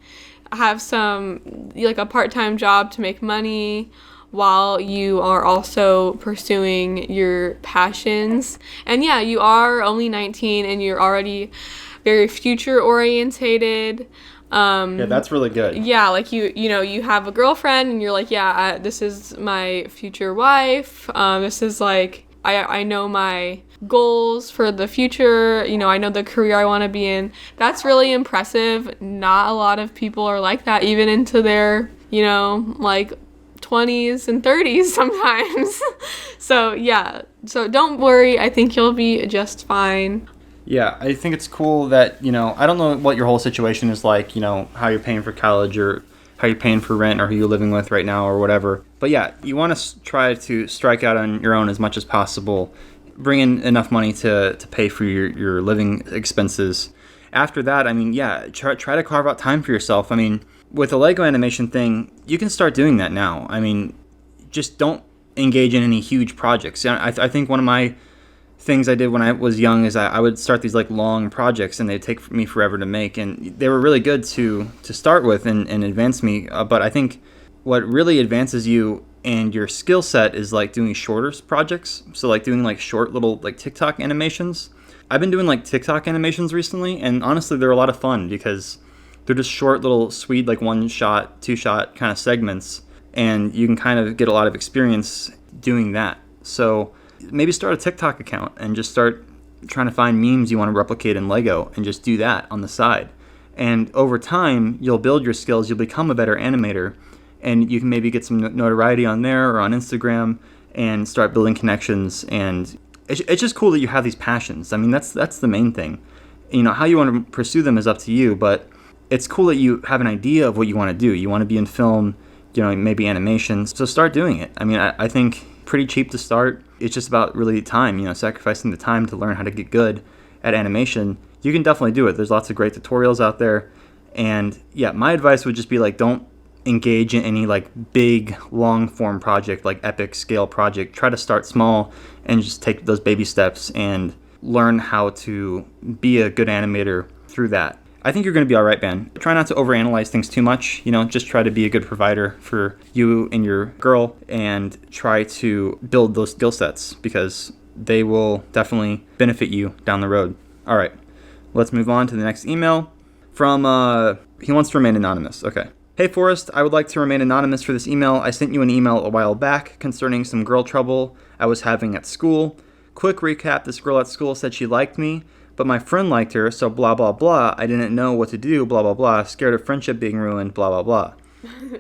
have some, like a part-time job to make money, while you are also pursuing your passions. And yeah, you are only 19 and you're already very future orientated. Yeah, that's really good. Yeah, like you have a girlfriend and you're like, yeah, this is my future wife. This is like, I know my goals for the future. I know the career I want to be in. That's really impressive. Not a lot of people are like that, even into their, like 20s and 30s sometimes. So yeah, so don't worry. I think you'll be just fine. Yeah, I think it's cool that, I don't know what your whole situation is like, how you're paying for college or how you're paying for rent or who you're living with right now or whatever. But yeah, you want to try to strike out on your own as much as possible. Bring in enough money to pay for your living expenses. After that, try to carve out time for yourself. With the Lego animation thing, you can start doing that now. Just don't engage in any huge projects. I think one of my things I did when I was young is I would start these like long projects and they'd take me forever to make, and they were really good to start with and advance me. But I think what really advances you and your skill set is like doing shorter projects. So like doing like short little like TikTok animations. I've been doing like TikTok animations recently, and honestly they're a lot of fun because they're just short little sweet like 1-shot, 2-shot kind of segments, and you can kind of get a lot of experience doing that. So maybe start a TikTok account and just start trying to find memes you want to replicate in Lego and just do that on the side. And over time, you'll build your skills, you'll become a better animator, and you can maybe get some notoriety on there or on Instagram and start building connections. And it's just cool that you have these passions. That's the main thing. How you want to pursue them is up to you, but it's cool that you have an idea of what you want to do. You want to be in film, maybe animations, so start doing it. I think pretty cheap to start. It's just about really time, sacrificing the time to learn how to get good at animation. You can definitely do it. There's lots of great tutorials out there. And yeah, my advice would just be like, don't engage in any like big long form project, like epic scale project. Try to start small and just take those baby steps and learn how to be a good animator through that. I think you're going to be all right, man. Try not to overanalyze things too much. Just try to be a good provider for you and your girl and try to build those skill sets because they will definitely benefit you down the road. All right, let's move on to the next email from, he wants to remain anonymous. Okay. Hey, Forrest, I would like to remain anonymous for this email. I sent you an email a while back concerning some girl trouble I was having at school. Quick recap, this girl at school said she liked me, but my friend liked her, so blah, blah, blah. I didn't know what to do, blah, blah, blah. Scared of friendship being ruined, blah, blah, blah.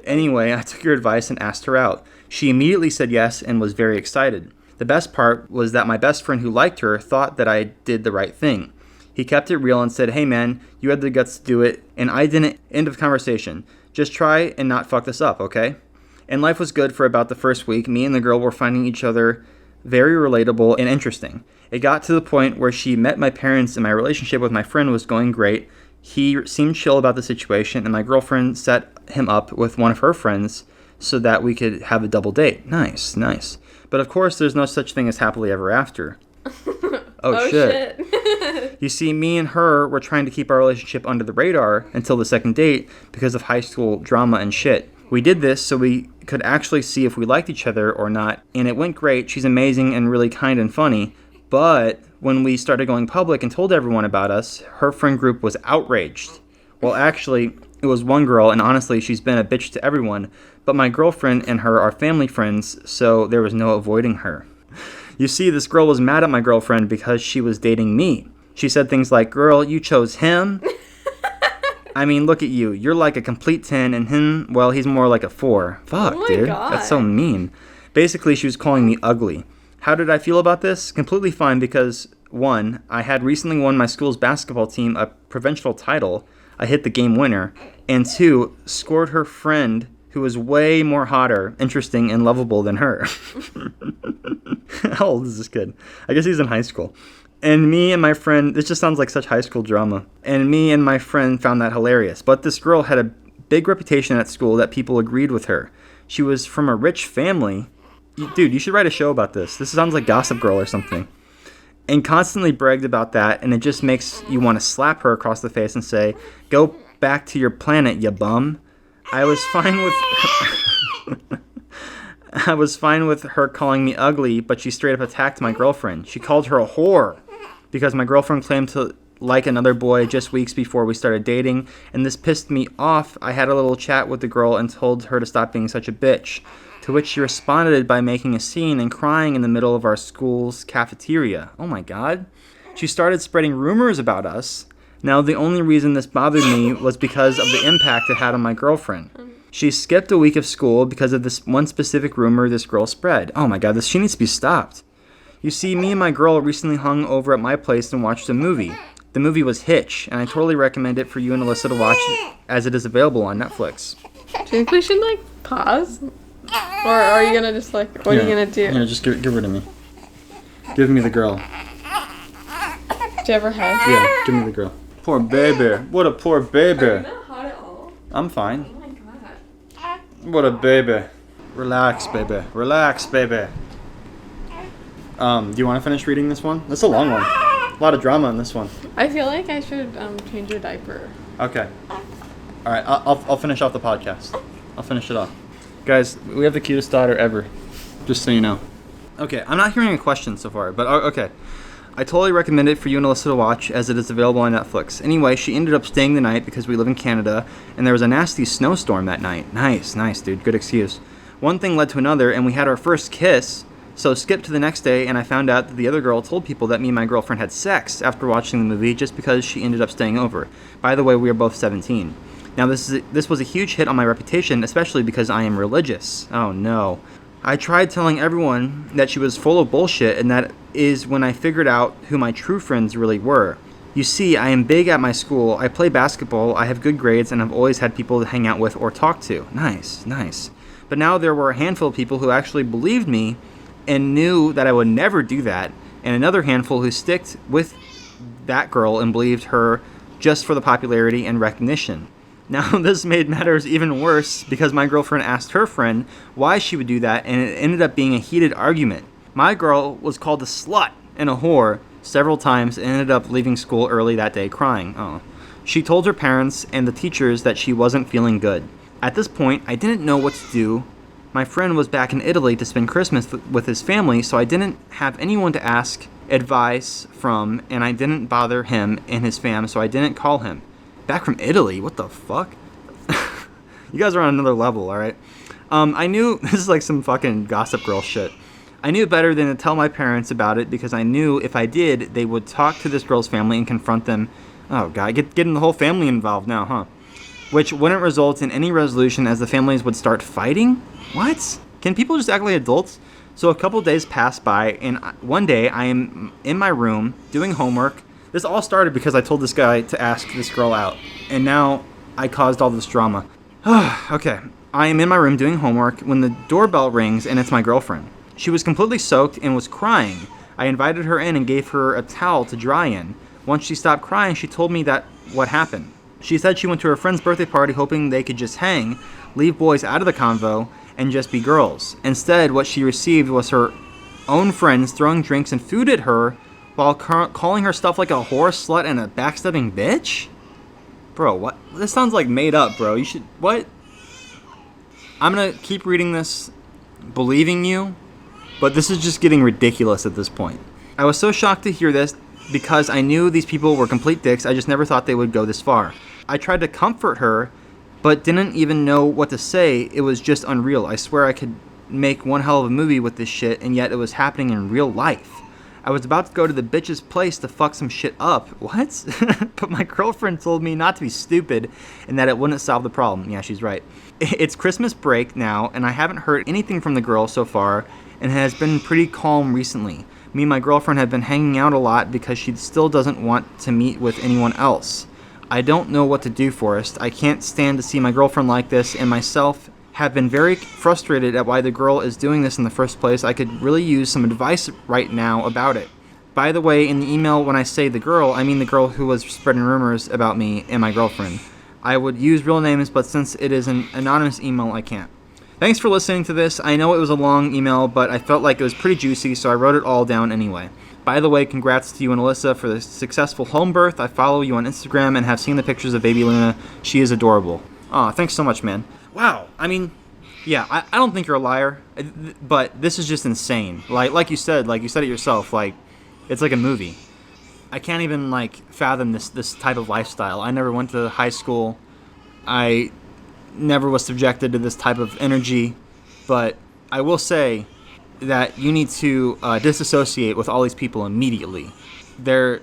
Anyway, I took your advice and asked her out. She immediately said yes and was very excited. The best part was that my best friend who liked her thought that I did the right thing. He kept it real and said, hey man, you had the guts to do it, and I didn't. End of conversation. Just try and not fuck this up, okay? And life was good for about the first week. Me and the girl were finding each other very relatable and interesting. It got to the point where she met my parents and my relationship with my friend was going great. He seemed chill about the situation, and my girlfriend set him up with one of her friends so that we could have a double date. Nice. But of course, there's no such thing as happily ever after. Oh shit. You see, me and her were trying to keep our relationship under the radar until the second date because of high school drama and shit. We did this so we could actually see if we liked each other or not, and it went great. She's amazing and really kind and funny. But when we started going public and told everyone about us, her friend group was outraged. Well, actually, it was one girl, and honestly, she's been a bitch to everyone. But my girlfriend and her are family friends, so there was no avoiding her. You see, this girl was mad at my girlfriend because she was dating me. She said things like, girl, you chose him? Look at you. You're like a complete 10, and him, well, he's more like a 4. Fuck, oh dude. God. That's so mean. Basically, she was calling me ugly. How did I feel about this? Completely fine because, 1, I had recently won my school's basketball team a provincial title. I hit the game winner. And 2, scored her friend who was way more hotter, interesting, and lovable than her. How old is this kid? I guess he's in high school. And me and my friend, this just sounds like such high school drama. And me and my friend found that hilarious. But this girl had a big reputation at school that people agreed with her. She was from a rich family. Dude, you should write a show about this. This sounds like Gossip Girl or something. And constantly bragged about that, and it just makes you want to slap her across the face and say, go back to your planet, you bum. I was fine with... I was fine with her calling me ugly, but she straight up attacked my girlfriend. She called her a whore because my girlfriend claimed to like another boy just weeks before we started dating, and this pissed me off. I had a little chat with the girl and told her to stop being such a bitch, to which she responded by making a scene and crying in the middle of our school's cafeteria. Oh my god. She started spreading rumors about us. Now, the only reason this bothered me was because of the impact it had on my girlfriend. She skipped a week of school because of this one specific rumor this girl spread. Oh my god, she needs to be stopped. You see, me and my girl recently hung over at my place and watched a movie. The movie was Hitch, and I totally recommend it for you and Alyssa to watch as it is available on Netflix. Do you think we should, like, pause? Or are you gonna just, like, what are you gonna do? Yeah, just give rid of me. Give me the girl. Do you have her head? Yeah, give me the girl. Poor baby. What a poor baby. Are you not hot at all? I'm fine. Oh my god. What a baby. Relax, baby. Relax, baby. Do you want to finish reading this one? That's a long one. A lot of drama in this one. I feel like I should change your diaper. Okay. All right, I'll finish off the podcast. I'll finish it off. Guys, we have the cutest daughter ever. Just so you know. Okay, I'm not hearing a question so far, but okay. I totally recommend it for you and Alyssa to watch as it is available on Netflix. Anyway, she ended up staying the night because we live in Canada, and there was a nasty snowstorm that night. Nice, dude. Good excuse. One thing led to another, and we had our first kiss. So skip to the next day, and I found out that the other girl told people that me and my girlfriend had sex after watching the movie just because she ended up staying over. By the way, we are both 17. Now, this was a huge hit on my reputation, especially because I am religious. Oh, no. I tried telling everyone that she was full of bullshit, and that is when I figured out who my true friends really were. You see, I am big at my school, I play basketball, I have good grades, and I've always had people to hang out with or talk to. Nice. But now there were a handful of people who actually believed me and knew that I would never do that, and another handful who sticked with that girl and believed her just for the popularity and recognition. Now, this made matters even worse because my girlfriend asked her friend why she would do that, and it ended up being a heated argument. My girl was called a slut and a whore several times and ended up leaving school early that day crying. Oh. She told her parents and the teachers that she wasn't feeling good. At this point, I didn't know what to do. My friend was back in Italy to spend Christmas with his family, so I didn't have anyone to ask advice from, and I didn't bother him and his fam, so I didn't call him. Back from Italy? What the fuck? You guys are on another level, alright? I knew, this is like some fucking Gossip Girl shit. I knew better than to tell my parents about it because I knew if I did, they would talk to this girl's family and confront them. Oh god, getting the whole family involved now, huh? Which wouldn't result in any resolution as the families would start fighting? What? Can people just act like adults? So a couple days passed by, and one day I am in my room doing homework. This all started because I told this guy to ask this girl out, and now I caused all this drama. Okay, I am in my room doing homework when the doorbell rings, and it's my girlfriend. She was completely soaked and was crying. I invited her in and gave her a towel to dry in. Once she stopped crying, she told me that what happened. She said she went to her friend's birthday party hoping they could just hang, leave boys out of the convo, and just be girls. Instead, what she received was her own friends throwing drinks and food at her while calling her stuff like a whore, slut, and a backstabbing bitch? Bro, what? This sounds like made up, bro. You should... What? I'm gonna keep reading this, believing you, but this is just getting ridiculous at this point. I was so shocked to hear this because I knew these people were complete dicks. I just never thought they would go this far. I tried to comfort her, but didn't even know what to say. It was just unreal. I swear I could make one hell of a movie with this shit, and yet it was happening in real life. I was about to go to the bitch's place to fuck some shit up. What? But my girlfriend told me not to be stupid and that it wouldn't solve the problem. Yeah, she's right. It's Christmas break now, and I haven't heard anything from the girl so far, and it has been pretty calm recently. Me and my girlfriend have been hanging out a lot because she still doesn't want to meet with anyone else. I don't know what to do, Forrest. I can't stand to see my girlfriend like this, and myself have been very frustrated at why the girl is doing this in the first place. I could really use some advice right now about it. By the way, in the email, when I say the girl, I mean the girl who was spreading rumors about me and my girlfriend. I would use real names, but since it is an anonymous email, I can't. Thanks for listening to this. I know it was a long email, but I felt like it was pretty juicy, so I wrote it all down anyway. By the way, congrats to you and Alyssa for the successful home birth. I follow you on Instagram and have seen the pictures of baby Luna. She is adorable. Aw, thanks so much, man. Wow, I mean, Yeah, I don't think you're a liar, but this is just insane. Like you said it yourself. Like, it's like a movie. I can't even like fathom this type of lifestyle. I never went to high school. I never was subjected to this type of energy, but I will say that you need to disassociate with all these people immediately. They're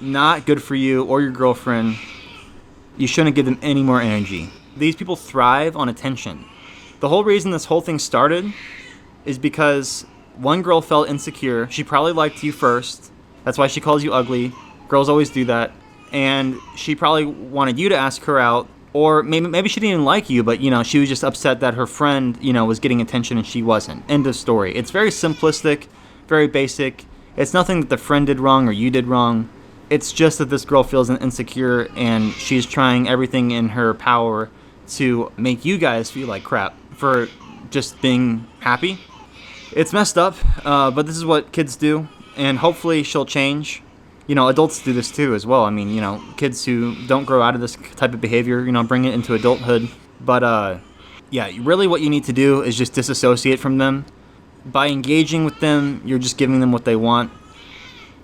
not good for you or your girlfriend. You shouldn't give them any more energy. These people thrive on attention. The whole reason this whole thing started is because one girl felt insecure. She probably liked you first. That's why she calls you ugly. Girls always do that. And she probably wanted you to ask her out. Or maybe she didn't even like you, but, she was just upset that her friend, was getting attention and she wasn't. End of story. It's very simplistic, very basic. It's nothing that the friend did wrong or you did wrong. It's just that this girl feels insecure and she's trying everything in her power to make you guys feel like crap for just being happy. It's messed up, but this is what kids do, and hopefully she'll change. Adults do this too as well. I mean, kids who don't grow out of this type of behavior, bring it into adulthood. But, yeah, really what you need to do is just disassociate from them. By engaging with them, you're just giving them what they want.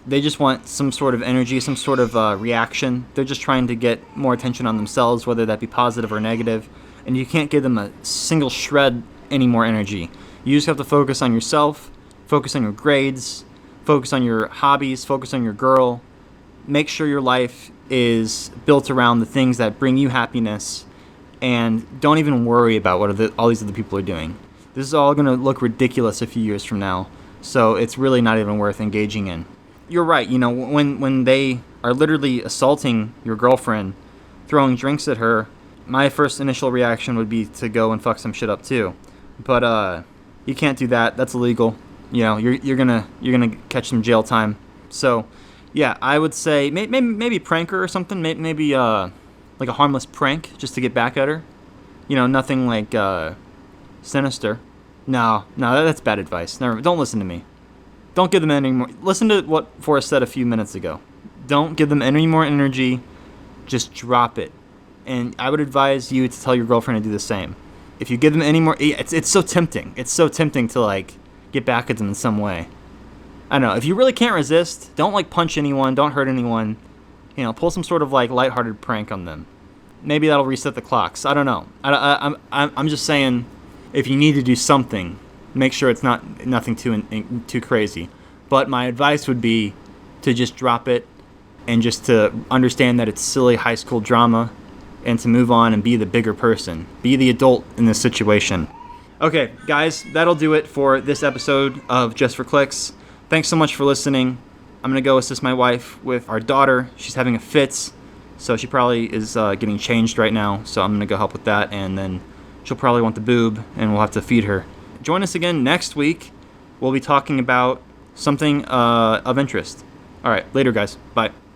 They just want some sort of energy, some sort of reaction. They're just trying to get more attention on themselves, whether that be positive or negative. And you can't give them a single shred any more energy. You just have to focus on yourself, focus on your grades, focus on your hobbies, focus on your girl. Make sure your life is built around the things that bring you happiness, and don't even worry about what all these other people are doing. This is all going to look ridiculous a few years from now, so it's really not even worth engaging in. You're right, when they are literally assaulting your girlfriend, throwing drinks at her, my first initial reaction would be to go and fuck some shit up too. But you can't do that. That's illegal. You're gonna catch some jail time. So, yeah, I would say maybe prank her or something. Maybe like a harmless prank just to get back at her. Nothing like sinister. No, that's bad advice. Don't listen to me. Don't give them any more. Listen to what Forrest said a few minutes ago. Don't give them any more energy. Just drop it. And I would advise you to tell your girlfriend to do the same. If you give them any more, it's so tempting. It's so tempting to like get back at them in some way. I don't know. If you really can't resist, don't like punch anyone. Don't hurt anyone. Pull some sort of like lighthearted prank on them. Maybe that'll reset the clocks. I don't know. I'm just saying, if you need to do something, make sure it's nothing too crazy. But my advice would be to just drop it and just to understand that it's silly high school drama and to move on and be the bigger person. Be the adult in this situation. Okay, guys, that'll do it for this episode of Just for Clicks. Thanks so much for listening. I'm going to go assist my wife with our daughter. She's having a fit, so she probably is getting changed right now. So I'm going to go help with that, and then she'll probably want the boob, and we'll have to feed her. Join us again next week. We'll be talking about something of interest. All right, later, guys. Bye.